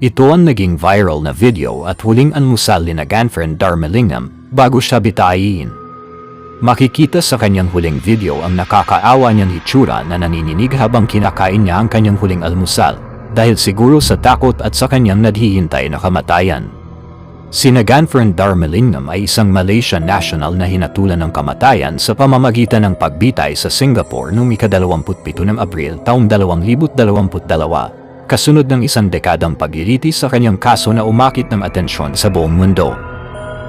Ito ang naging viral na video at huling almusal ni Ganfriend Darmalingam bago siya bitayin. Makikita sa kanyang huling video ang nakakaawa niyang hitsura na nanininig habang kinakain niya ang kanyang huling almusal dahil siguro sa takot at sa kanyang naghihintay na kamatayan. Si Ganfriend Darmalingam ay isang Malaysian national na hinatulan ng kamatayan sa pamamagitan ng pagbitay sa Singapore noong ika-27 ng Abril taong 2022. Kasunod ng isang dekadang pagiriti sa kanyang kaso na umakit ng atensyon sa buong mundo.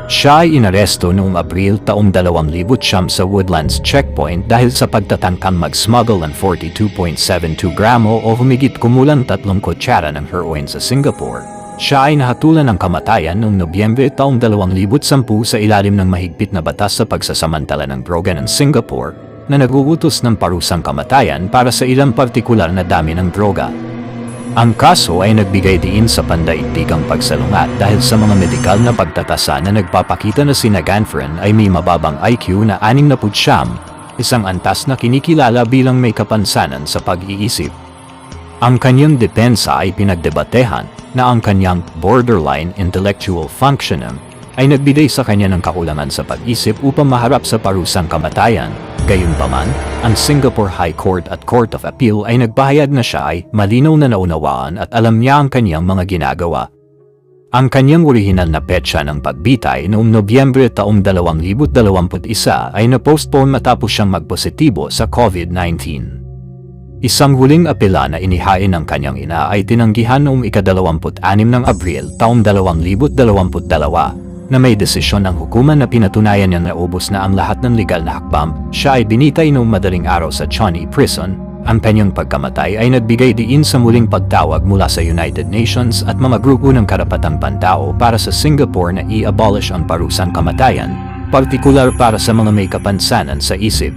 Siya ay inaresto noong Abril taong 2009 sa Woodlands Checkpoint dahil sa pagtatangkang mag-smuggle ng 42.72 gramo o humigit kumulang 3 kutsara ng heroin sa Singapore. Siya ay nahatulan ng kamatayan noong Nobyembre taong 2010 sa ilalim ng mahigpit na batas sa pagsasamantala ng droga ng Singapore na naguutos ng parusang kamatayan para sa ilang partikular na dami ng droga. Ang kaso ay nagbigay diin sa pandaigdigang pagsalungat dahil sa mga medikal na pagtatasa na nagpapakita na si Ganfriend ay may mababang IQ na 69, isang antas na kinikilala bilang may kapansanan sa pag-iisip. Ang kanyang depensa ay pinagdebatehan na ang kanyang borderline intellectual functioning ay nagbigay sa kanya ng kakulangan sa pag-isip upang maharap sa parusang kamatayan. Gayunpaman, ang Singapore High Court at Court of Appeal ay nagpahayag na siya ay malinaw na naunawaan at alam niya ang kanyang mga ginagawa. Ang kanyang orihinal na petsa ng pagbitay noong Nobyembre taong 2021 ay na-postpone matapos siyang magpositibo sa COVID-19. Isang huling apela na inihain ng kanyang ina ay tinanggihan noong ika-26 ng Abril taong 2022 na may desisyon ng hukuman na pinatunayan niyang naubos na ang lahat ng legal na hakbang. Siya ay binitay noong madaling araw sa Changi Prison. Ang kanyang pagkamatay ay nagbigay diin sa muling pagtawag mula sa United Nations at mga grupo ng karapatang pantao para sa Singapore na i-abolish ang parusang kamatayan, partikular para sa mga may kapansanan sa isip.